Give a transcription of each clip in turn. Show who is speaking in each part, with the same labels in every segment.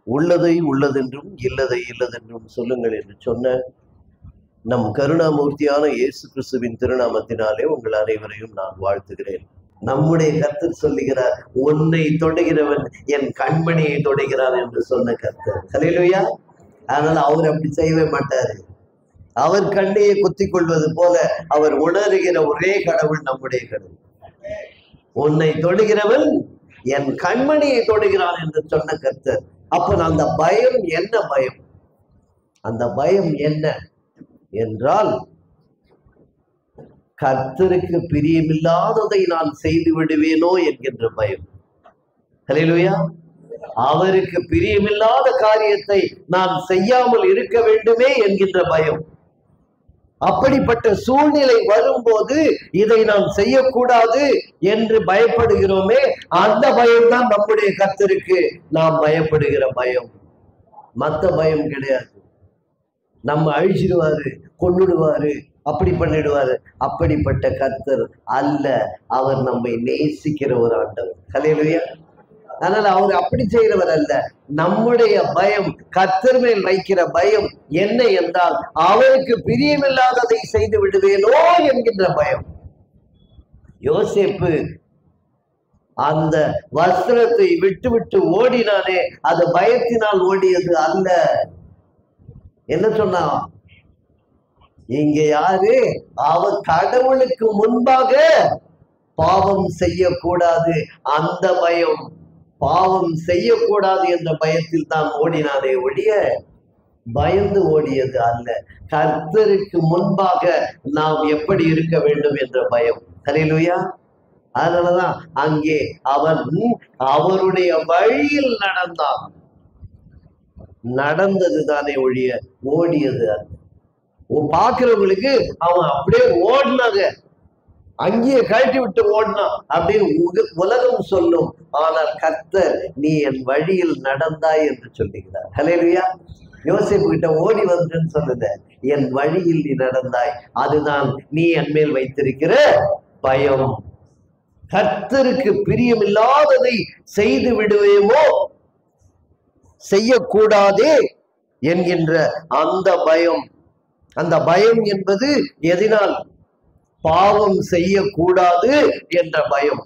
Speaker 1: உள்ளதை உள்ளதென்றும் இல்லதை இல்லதென்றும் சொல்லுங்கள் என்று சொன்ன நம் கருணாமூர்த்தியான இயேசு கிறிஸ்துவின் திருநாமத்தினாலே உங்கள் அனைவரையும் நான் வாழ்த்துகிறேன். நம்முடைய கர்த்தர் சொல்லுகிறார், உன்னை தொடுகிறவன் என் கண்மணியை தொடுகிறான் என்று சொன்ன கர்த்தர். ஹல்லேலூயா. அதனால அவர் அப்படி செய்யவே மாட்டாரு. அவர் கண்ணையை குத்திக் கொள்வது போல அவர் உணர்கிற ஒரே கடவுள் நம்முடைய கடவுள். உன்னை தொடுகிறவன் என் கண்மணியை தொடுகிறான் என்று சொன்ன கர்த்தர். அப்ப அந்த பயம் என்ன பயம்? அந்த பயம் என்ன என்றால், கர்த்தருக்கு பிரியமில்லாததை நான் செய்து விடுவேனோ என்கின்ற பயம். ஹல்லேலூயா. அவருக்கு பிரியமில்லாத காரியத்தை நான் செய்யாமல் இருக்க வேண்டுமே என்கின்ற பயம். அப்படிப்பட்ட சூழ்நிலை வரும்போது இதை நாம் செய்யக்கூடாது என்று பயப்படுகிறோமே, அந்த பயம்தான் நம்முடைய கர்த்தருக்கு நாம் பயப்படுகிற பயம். மற்ற பயம் கிடையாது. நம்ம அழிச்சிடுவாரு, கொன்னுடுவாரு, அப்படி பண்ணிடுவாரு. அப்படிப்பட்ட கர்த்தர் அல்ல. அவர் நம்மை நேசிக்கிற ஒரு ஆண்டவர். ஹல்லேலூயா. அதனால அவர் அப்படி செய்கிறவர் அல்ல. நம்முடைய பயம், கர்த்தர் மேல் வைக்கிற பயம் என்ன என்றால், அவருக்கு பிரியமில்லாததை செய்து விடுவேனோ என்கின்ற பயம். யோசேப்பு அந்த வஸ்திரத்தை விட்டு விட்டு ஓடினானே, அது பயத்தினால் ஓடியது அல்ல. என்ன சொன்னா, இங்க யாரு? அவ கடவுளுக்கு முன்பாக பாவம் செய்யக்கூடாது. அந்த பயம், பாவம் செய்யக்கூடாது என்ற பயத்தில் தான் ஓடினானே ஒழிய பயந்து ஓடியது அல்ல. கர்த்தருக்கு முன்பாக நாம் எப்படி இருக்க வேண்டும் என்ற பயம். ஹல்லேலூயா. அதனாலதான் அங்கே அவன் அவருடைய வழியில் நடந்தான். நடந்தது தானே ஒழிய ஓடியது அல்ல. பார்க்கிறவங்களுக்கு அவன் அப்படியே ஓடினாங்க, அங்கேயே கழட்டி விட்டு ஓடினான் அப்படின்னு உலகம் சொல்லும். ஆனால் கர்த்தர், நீ என் வழியில் நடந்தாய் என்று சொல்லுகிறார். ஹல்லேலூயா. யோசேப்பு கிட்ட ஓடி வந்துன்னு சொல்லுத, என் வழியில் நீ நடந்தாய். அதுதான் நீ என் மேல் வைத்திருக்கிற பயம். கர்த்தருக்கு பிரியமில்லாததை செய்து விடுவேமோ, செய்யக்கூடாதே என்கின்ற அந்த பயம். அந்த பயம் என்பது எதனால்? பாவம் செய்யக்கூடாது என்ற பயம்,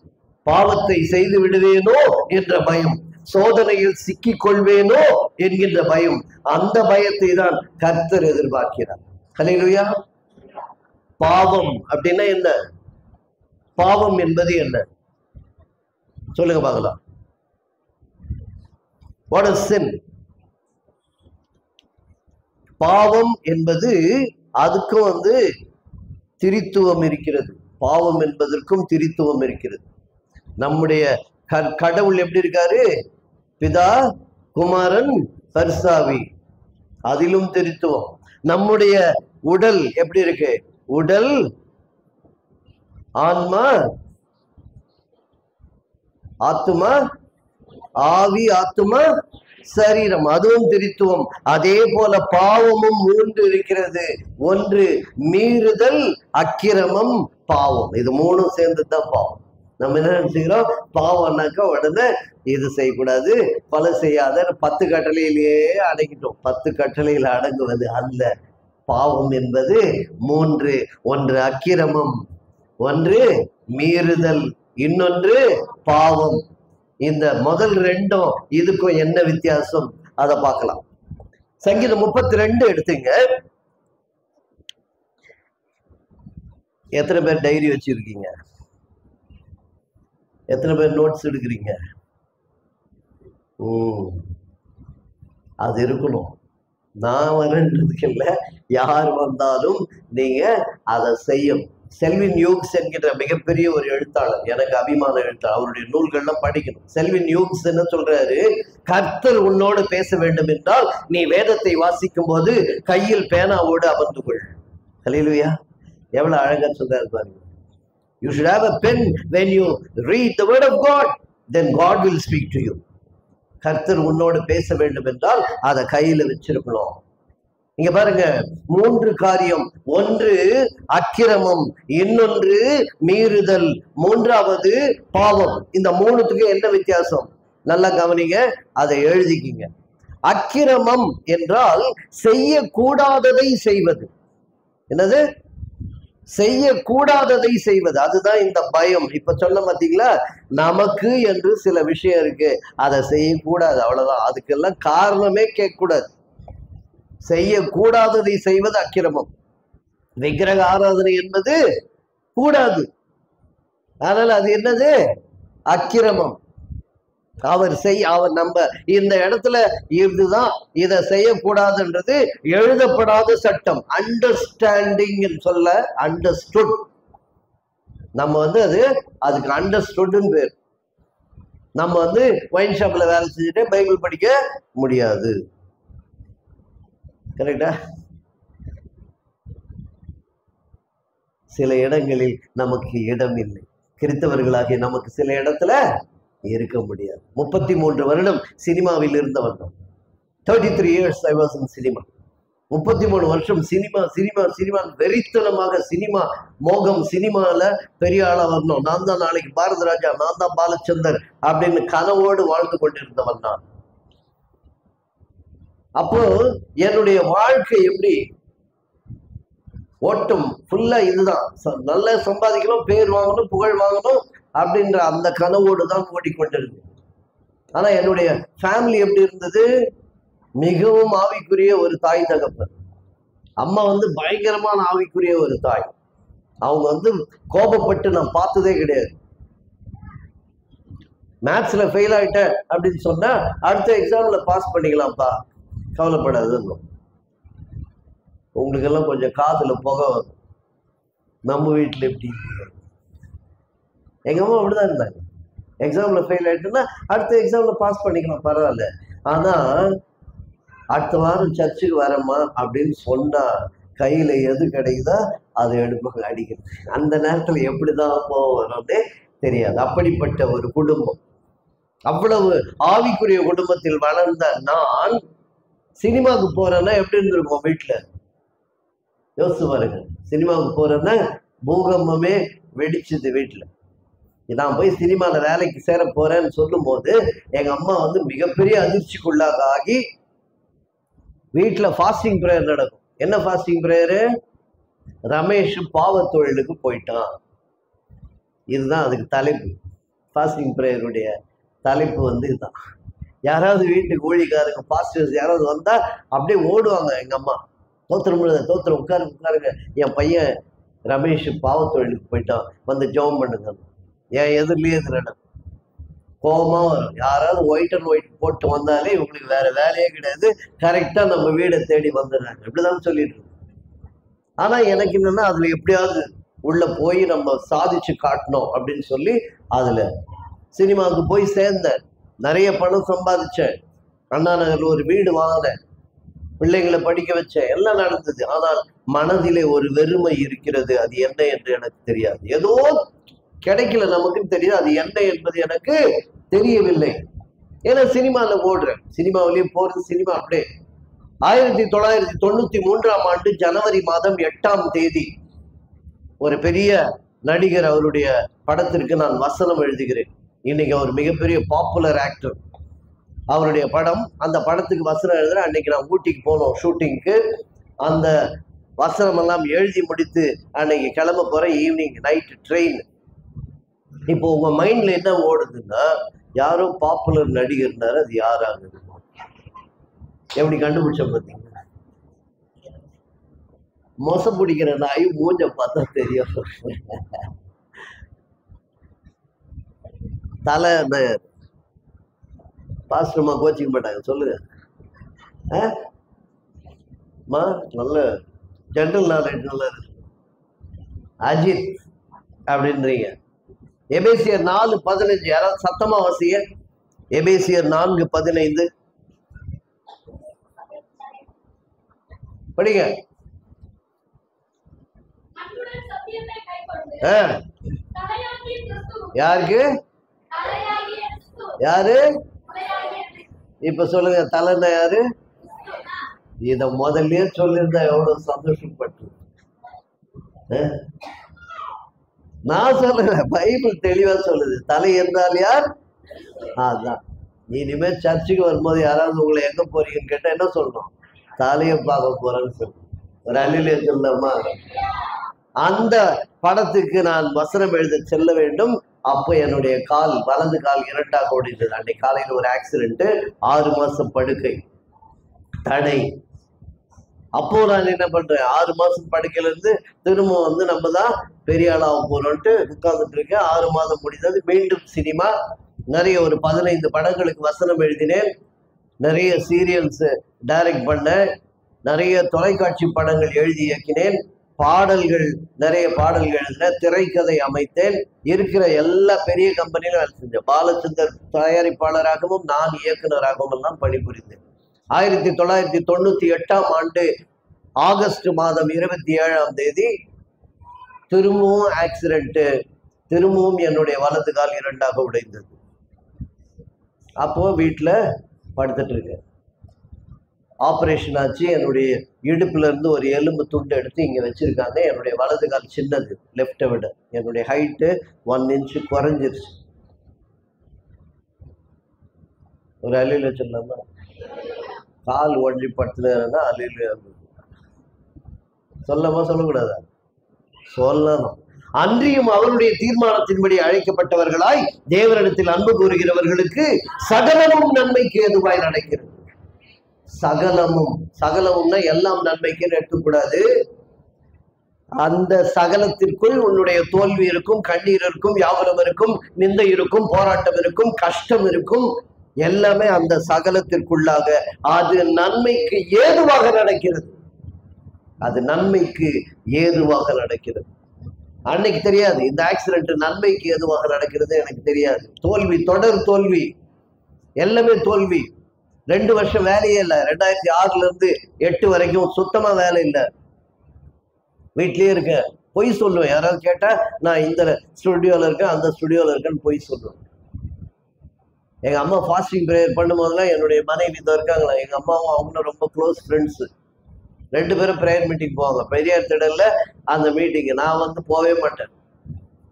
Speaker 1: பாவத்தை செய்து விடுவேனோ என்ற பயம், சோதனையில் சிக்கிக் கொள்வேனோ என்கின்ற பயம். அந்த பயத்தை தான் கர்த்தர் எதிர்பார்க்கிறார். ஹல்லேலூயா. பாவம் அப்படின்னா என்ன? பாவம் என்பது என்ன? சொல்லுங்க பார்க்கலாம். What is sin? பாவம் என்பது அதுக்கும் திரித்துவம் இருக்கிறது. பாவம் என்பதற்கும் திரித்துவம் இருக்கிறது. நம்முடைய கடவுள் எப்படி இருக்காரு? பிதா, குமாரன், பரிசுத்தாவி. அதிலும் திரித்துவம். நம்முடைய உடல் எப்படி இருக்கு? உடல், ஆன்மா, ஆத்துமா, ஆவி, ஆத்துமா, சரீரம். அதுவும் திரித்துவம். அதே போல பாவமும் மூன்று இருக்கிறது. ஒன்று மீறுதல், அக்கிரமம், பாவம். இது மூணும் சேர்ந்துதான் பாவம். நம்ம என்ன நினைச்சுக்கிறோம்? பாவம்னாக்கா உடனே இது செய்யக்கூடாது, கொலை செய்யாத, 10 கட்டளையிலேயே அடங்கிட்டோம். 10 கட்டளையில் அடங்குவது அல்ல. பாவம் என்பது மூன்று. ஒன்று அக்கிரமம், ஒன்று மீறுதல், இன்னொன்று பாவம். இந்த முதல் ரெண்டும் இதுக்கும் என்ன வித்தியாசம் அதை பார்க்கலாம். சங்கீதம் 32 எடுத்துங்க. எத்தனை பேர் டைரி வச்சிருக்கீங்க? எத்தனை பேர் நோட்ஸ் எடுக்கிறீங்க? அது இருக்கணும். நான் வரன்றதுக்கு இல்லை, யார் வந்தாலும் நீங்க அதை செய்யணும். செல்வின் யூக்ஸ் என்கிற மிகப்பெரிய ஒரு எழுத்தாளர், எனக்கு அபிமான எழுத்தாளர், அவருடைய நூல்கள்லாம் படிக்கணும். செல்வின் யூக்ஸ் என்ன சொல்றாரு? கர்த்தர் உன்னோடு பேச வேண்டும் என்றால் நீ வேதத்தை வாசிக்கும் போது கையில் பேனாவோடு அமர்ந்து கொள். ஹல்லேலூயா. எவ்வளவு அழகா சொல்றாரு பாருங்க. You should have a pen when you read the word of God, then God will speak to you. கர்த்தர் உன்னோடு பேச வேண்டும் என்றால் அதை கையில வச்சிருக்கணும். இங்க பாருங்க, 3 காரியம். ஒன்று அக்கிரமம், இன்னொன்று மீறுதல், மூன்றாவது பாவம். இந்த 3த்துக்கு என்ன வித்தியாசம்? நல்லா கவனிங்க, அதை எழுதிக்கிங்க. அக்கிரமம் என்றால் செய்யக்கூடாததை செய்வது. என்னது? செய்யக்கூடாததை செய்வது. அதுதான் இந்த பயம். இப்ப சொன்ன பாத்தீங்களா, நமக்கு என்று சில விஷயம் இருக்கு, அதை செய்யக்கூடாது, அவ்வளவுதான். அதுக்கெல்லாம் காரணமே கேட்கக்கூடாது. செய்யக்கூடாததை செய்வது அக்கிரமம். விக்கிரக ஆராதனை என்பது கூடாது, அதனால அது என்னது? அக்கிரமம். அவர் நம்ம இந்த இடத்துல இதுதான், இதை செய்யக்கூடாதுன்றது எழுதப்படாத சட்டம். அண்டர்ஸ்டாண்டிங் சொல்ல அண்டர்ஸ்டுட். நம்ம அது அதுக்கு அண்டர்ஸ்டுட்னு பேர். நம்ம ஒயின் ஷாப்ல வேலை செஞ்சுட்டு பைபிள் படிக்க முடியாது. கரெக்டா? சில இடங்களில் நமக்கு இடம் இல்லை. கிறிஸ்தவர்களாகிய நமக்கு சில இடத்துல இருக்க முடியாது. 33 வருடம் சினிமாவில் இருந்தவன். 33 years I was in cinema. 33 வருஷம் சினிமா சினிமா சினிமா வெறித்தனமாக சினிமா மோகம். சினிமால பெரிய ஆளா வரணும், நான் தான் நாளைக்கு பாரத ராஜா, நான் தான் பாலச்சந்தர் அப்படின்னு கனவோடு வாழ்ந்து கொண்டிருந்தவன் நான். அப்போ என்னுடைய வாழ்க்கை எப்படி ஓட்டம் ஃபுல்லா இதுதான். நல்லா சம்பாதிக்கணும், பேர் வாங்கணும், புகழ் வாங்கணும் அப்படின்ற அந்த கனவோடு தான் ஓடிக்கொண்டிருந்தது. ஆனா என்னுடைய ஃபேமிலி எப்படி இருந்தது? மிகவும் ஆவிக்குரிய ஒரு தாய் தகப்பன். அம்மா பயங்கரமான ஆவிக்குரிய ஒரு தாய். அவங்க கோபப்பட்டு நான் பார்த்ததே கிடையாது. மேத்ஸ்ல ஃபெயில் ஆயிட்ட அப்படின்னு சொன்னா அடுத்த எக்ஸாம்ல பாஸ் பண்ணிக்கலாம்ப்பா, கவலைப்படாதுன்னு. உங்களுக்கு எல்லாம் கொஞ்சம் காதுல புகை வரும். நம்ம வீட்டுல எப்படி? எங்க அம்மா அப்படிதான் இருந்தாங்க. எக்ஸாம்ல ஃபெயில் ஆயிட்டுன்னா அடுத்த எக்ஸாம்ல பாஸ் பண்ணிக்கலாம், பரவாயில்ல. ஆனா அடுத்த வாரம் சர்ச்சுக்கு வரமா அப்படின்னு சொன்னா கையில எது கிடைக்குதோ அதை எடுப்பாங்க, அடிக்கிறது. அந்த நேரத்துல எப்படிதான் போவோம்னே தெரியாது. அப்படிப்பட்ட ஒரு குடும்பம், அவ்வளவு ஆவிக்குரிய குடும்பத்தில் வளர்ந்த நான் சினிமாவுக்கு போறேன்னா எப்படி இருந்திருக்கும் வீட்டுல? யோசிச்சு பாருங்க. சினிமாவுக்கு போறேன்னா பூகம்பமே வெடிச்சுது வீட்டுல. நான் போய் சினிமால வேலைக்கு சேர போறேன்னு சொல்லும் போது எங்க அம்மா மிகப்பெரிய அதிர்ச்சிக்குள்ளாக ஆகி வீட்டுல ஃபாஸ்டிங் பிரேயர் நடக்கும். என்ன ஃபாஸ்டிங் பிரேயரு? ரமேஷ் பாவ தொழிலுக்கு போயிட்டான். இதுதான் அதுக்கு தலைப்பு. ஃபாஸ்டிங் பிரேயருடைய தலைப்பு இதுதான். யாராவது வீட்டுக்கு ஊழிக்காரங்க பாஸ்டர்ஸ் யாராவது வந்தா அப்படியே ஓடுவாங்க. எங்க அம்மா தோத்திரம் தோத்திரம், உட்காருங்க, என் பையன் ரமேஷ் பாவ தொழிலுக்கு போயிட்டான், ஜெபம் பண்ணுங்க. என் எதிரிலேயே நடக்கும். கோபமா வரும். யாராவது ஒயிட் அண்ட் ஒயிட் போட்டு வந்தாலே இவங்களுக்கு வேற வேலையே கிடையாது, கரெக்டா நம்ம வீடை தேடி வந்துடுறாங்க. இப்படிதான் சொல்லிட்டு இருக்கோம். ஆனா எனக்கு என்னன்னா அதுல எப்படியாவது உள்ள போய் நம்ம சாதிச்சு காட்டணும் அப்படின்னு சொல்லி அதுல சினிமாவுக்கு போய் சேர்ந்தேன். நிறைய பணம் சம்பாதிச்சேன். அண்ணா நகர்ல ஒரு வீடு வாங்கினேன், பிள்ளைங்களை படிக்க வச்சேன், எல்லாம் நடந்தது. ஆனால் மனதிலே ஒரு வெறுமை இருக்கிறது. அது என்ன என்று எனக்கு தெரியாது. ஏதோ கிடைக்கல, நமக்குன்னு தெரியுது. அது என்ன என்பது எனக்கு தெரியவில்லை. ஏன்னா சினிமால ஓடுறேன், சினிமாவிலேயே போறது. சினிமா அப்படியே 1993ஆம் ஆண்டு ஜனவரி மாதம் 8ஆம் தேதி ஒரு பெரிய நடிகர், அவருடைய படத்திற்கு நான் வசனம் எழுதுகிறேன். இன்னைக்கு அவர் மிகப்பெரிய பாப்புலர் ஆக்டர். அவருடைய படம், அந்த படத்துக்கு வசனம் எழுதுறேன். அன்னைக்கு நான் ஊட்டிக்கு போனோம் ஷூட்டிங்க்கு. அந்த வசனம் எல்லாம் எழுதி முடித்து அன்னைக்கு கிளம்ப போறேன். Evening night train. இப்போ உங்க மைண்ட்ல என்ன ஓடுதுன்னா, யாரோ பாப்புலர் நடிகர்னாரு, அது யாராகுது? எப்படி கண்டுபிடிச்ச பார்த்தீங்கன்னா, மோசம் பிடிக்கிற நாய் மூஞ்ச பார்த்தா தெரியும். தலை பாஸ்டர்மா கோச்சிக்க மாட்டாங்க, சொல்லுங்க. நல்ல ஜென்ரல் நாலேஜ் நல்லா இருக்கு. அஜித் அப்படின்றீங்க. எபேசியர் 4:15 யாராவது சத்தமா வாசிங்க. எபேசியர் 4:15 படிங்க. யாருக்கு? யாரு? இப்ப சொல்லுங்க, தலைன்னா யாரு? இத முதல்லயே சொல்லியிருந்தா எவ்வளவு சந்தோஷப்பட்டு. நான் சொல்றேன், பைபிள் தெளிவா சொல்லுது. தலை என்றால் யார்? அதான் இனிமே சர்ச்சுக்கு வரும்போது யாராவது உங்களை எங்க போறீங்கன்னு கேட்டா என்ன சொல்லணும்? தலையை பார்க்க போறேன்னு சொல்லணும். ஒரு அலிலே சொல்லமா? அந்த படத்துக்கு நான் வசனம் எழுத செல்ல வேண்டும். அப்போ என்னுடைய கால், வலது கால் இரண்டாக ஓடிந்தது. அன்னைக்கு காலையில் ஒரு ஆக்சிடென்ட், 6 மாசம் படுக்கை, தடை. அப்போ நான் என்ன பண்றேன், 6 மாசம் படுக்கையில இருந்து திரும்ப நம்ம தான் பெரிய ஆளாக போறோம்ட்டு உட்கார்ந்துட்டு இருக்கேன். 6 மாதம் முடிந்தது. மீண்டும் சினிமா. நிறைய ஒரு 15 படங்களுக்கு வசனம் எழுதினேன். நிறைய சீரியல்ஸ் டைரக்ட் பண்ணேன். நிறைய தொலைக்காட்சி படங்கள் எழுதி இயக்கினேன். பாடல்கள், நிறைய பாடல்கள் எழுதினேன். திரைக்கதை அமைத்தேன். இருக்கிற எல்லா பெரிய கம்பெனிலும் வேலை செஞ்சேன். பாலச்சந்தர் தயாரிப்பாளராகவும் நான் இயக்குனராகவும் எல்லாம் பணிபுரிந்தேன். 1998ஆம் ஆண்டு ஆகஸ்ட் மாதம் 27ஆம் தேதி திரும்பவும் ஆக்சிடென்ட். திரும்பவும் என்னுடைய வலது கால் இரண்டாக உடைந்தது. அப்போ வீட்டில் படுத்துட்டு இருக்கேன். ஆப்ரேஷன் ஆச்சு. என்னுடைய இடுப்புல இருந்து ஒரு எலும்பு துண்டு எடுத்து இங்கே வச்சிருக்காங்க. என்னுடைய வலது கால் சின்னது, லெஃப்டை விட. என்னுடைய ஹைட்டு 1 இன்ச்சு குறைஞ்சிருச்சு. ஒரு அலில சொல்லாம கால் ஒன்றி படுத்துனா அலில சொல்லமா சொல்லக்கூடாதா? சொல்லணும். அன்றியும் அவருடைய தீர்மானத்தின்படி அழைக்கப்பட்டவர்களாய் தேவனிடத்தில் அன்பு கூறுகிறவர்களுக்கு சகலமும் நன்மைக்கு எதுவாய் நடக்கிறது. சகலமும், சகலமும்னா எல்லாம் நன்மைக்குன்னு எடுக்கக்கூடாது. அந்த சகலத்திற்குள் உன்னுடைய தோல்வி இருக்கும், கண்ணீர் இருக்கும், வியாபாரம் இருக்கும், நிந்தை இருக்கும், போராட்டம் இருக்கும், கஷ்டம் இருக்கும். எல்லாமே அந்த சகலத்திற்குள்ளாக அது நன்மைக்கு ஏதுவாக நடக்கிறது. அது நன்மைக்கு ஏதுவாக நடக்கிறது. அன்னைக்கு தெரியாது இந்த ஆக்சிடென்ட் நன்மைக்கு ஏதுவாக நடக்கிறது. எனக்கு தெரியாது. தோல்வி, தொடர் தோல்வி, எல்லாமே தோல்வி. 2 வருஷம் வேலையே இல்லை. 2006ல இருந்து 8 வரைக்கும் சுத்தமா வேலை இல்லை. வீட்லயே இருக்கேன். பொய் சொல்லுவேன். யாராவது கேட்டா நான் இந்த ஸ்டுடியோல இருக்கேன், அந்த ஸ்டுடியோல இருக்கேன்னு பொய் சொல்லுவேன். எங்க அம்மா ஃபாஸ்டிங் ப்ரேயர் பண்ணும்போதெல்லாம் என்னுடைய மனைவி இதை இருக்காங்களா, எங்க அம்மாவும் அவங்களும் ரொம்ப க்ளோஸ் ஃப்ரெண்ட்ஸு. 2 பேரும் ப்ரேயர் மீட்டிங் போவாங்க. பெரியார் திடல்ல அந்த மீட்டிங்கு நான் போகவே மாட்டேன்.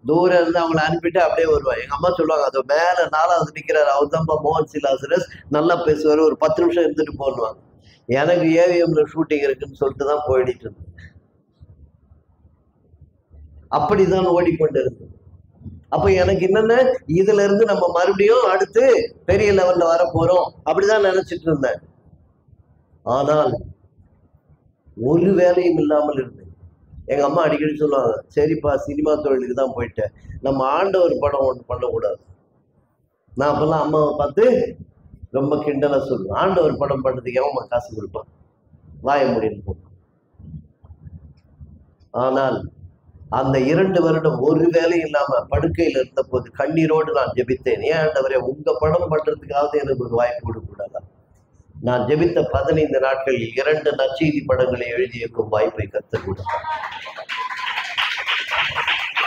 Speaker 1: தூரம் இருந்து அவங்களை அனுப்பிட்டு அப்படியே வருவான். எங்க அம்மா சொல்லுவாங்க, அது மேல 4வது நிற்கிறாரு, அவர் தான் மோகன் சிலாசரஸ், நல்லா பேசுவார், ஒரு 10 நிமிஷம் இருந்துட்டு போடுவாங்க. எனக்கு ஏவிஎம்ல ஷூட்டிங் இருக்குன்னு சொல்லிட்டு தான் போயிட்டு இருந்தேன். அப்படிதான் ஓடிக்கொண்டு இருந்தது. அப்ப எனக்கு என்னென்ன, இதுல இருந்து நம்ம மறுபடியும் அடுத்து பெரிய லெவல்ல வர போறோம் அப்படிதான் நினைச்சிட்டு இருந்தேன். ஆனால் ஒரு வேலையும் இல்லாமல் இருந்தேன். எங்க அம்மா அடிக்கடி சொல்லுவாங்க, சரிப்பா சினிமா தொழிலுக்கு தான் போயிட்டேன், நம்ம ஆண்டவர் படம் ஒன்று பண்ணக்கூடாது. நான் அப்பெல்லாம் அம்மாவை பார்த்து ரொம்ப கிண்டலா சொல்லுவேன், ஆண்டவர் படம் பண்ணுறதுக்கு எவன் காசு கொடுப்பான், வாய முடியும் போ. ஆனால் அந்த 2 வருடம் ஒரு வேலை இல்லாம படுக்கையில் இருந்த போது கண்ணீரோடு நான் ஜெபித்தேன். ஏன் ஆண்டவரே, உங்க படம் பண்றதுக்காவது எனக்கு ஒரு வாய்ப்பு கொடுக்கூடாதா? நான் ஜெபித்த 15 நாட்களில் 2 நற்செய்தி படங்களை எழுதியிருக்கும் வாய்ப்பை கர்த்தர் கொடுத்தார்.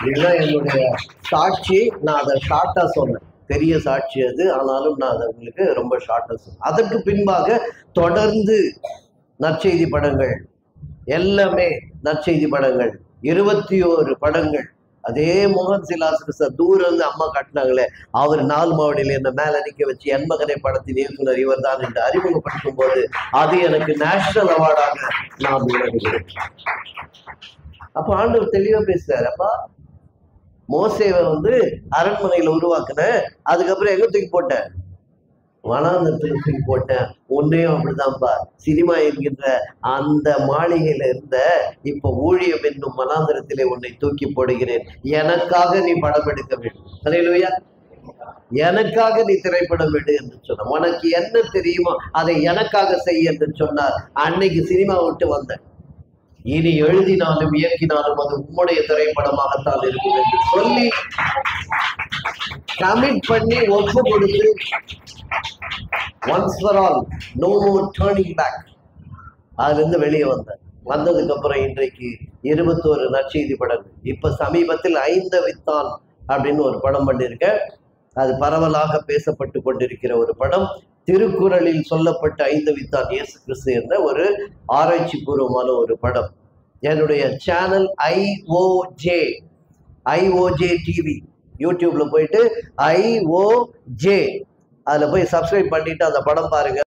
Speaker 1: இதுதான் என்னுடைய சாட்சி. நான் அதை ஷார்ட்டா சொன்னேன். பெரிய சாட்சி அது, ஆனாலும் நான் அதை உங்களுக்கு ரொம்ப ஷார்ட்டா சொன்னேன். அதற்கு பின்பாக தொடர்ந்து நற்செய்தி படங்கள், எல்லாமே நற்செய்தி படங்கள், 21 படங்கள். அதே மோகன் சிலாசரஸ் தூரம் இருந்து அம்மா காட்டினாங்களே, அவர் 4 மாவடியில் என்ன மேல நிக்க வச்சு என் மகனை படத்தின் இயக்குனர் இவர் தான் என்று அறிமுகப்படுத்தும் போது அது எனக்கு நேஷனல் அவார்டாக நான் உணர்கிறேன். அப்ப ஆண்டவர் தெளிவா பேசுறாரு. அப்பா, மோசேவை அரண்மனையில உருவாக்குன, அதுக்கப்புறம் எங்க தூக்கி போட்டேன், வனாந்தரத்துக்கு தூக்கி போட்டேன். உன்னையும் அப்படிதான்ப்பா, சினிமா என்கின்ற அந்த மாளிகையில இருந்த இப்ப ஊழியம் என்னும் வனாந்தரத்திலே உன்னை தூக்கி போடுகிறேன். எனக்காக நீ படம் எடுக்க வேண்டும். அல்லேலூயா. எனக்காக நீ திரைப்படம் எடு என்று சொன்ன, உனக்கு என்ன தெரியுமோ அதை எனக்காக செய் என்று சொன்னார். அன்னைக்கு சினிமா விட்டு வந்தேன். இனி எழுதினாலும் இயக்கினாலும் அது உம்முடைய திரைப்படமாகத்தான் இருக்கும் என்று சொல்லி கமிட் பண்ணி ஒப்பு கொடுத்து, once for all, no more turning back, அதுல இருந்து வெளியே வந்தேன். வந்ததுக்கு அப்புறம் இன்றைக்கு 21 நற்செய்தி படங்கள். இப்ப சமீபத்தில் ஐந்தவித்தான் அப்படின்னு ஒரு படம் பண்ணியிருக்கேன். அது பரவலாக பேசப்பட்டு கொண்டிருக்கிற ஒரு படம். திருக்குறளில் சொல்லப்பட்ட ஐந்தவித்தான் இயேசு கிறிஸ்து என்ற ஒரு ஆராய்ச்சி பூர்வமான ஒரு படம். என்னுடைய சேனல் IOJ TV யூடியூப்ல போயிட்டு IOJ அதில் போய் சப்ஸ்கிரைப் பண்ணிட்டு அந்த படம் பாருங்க.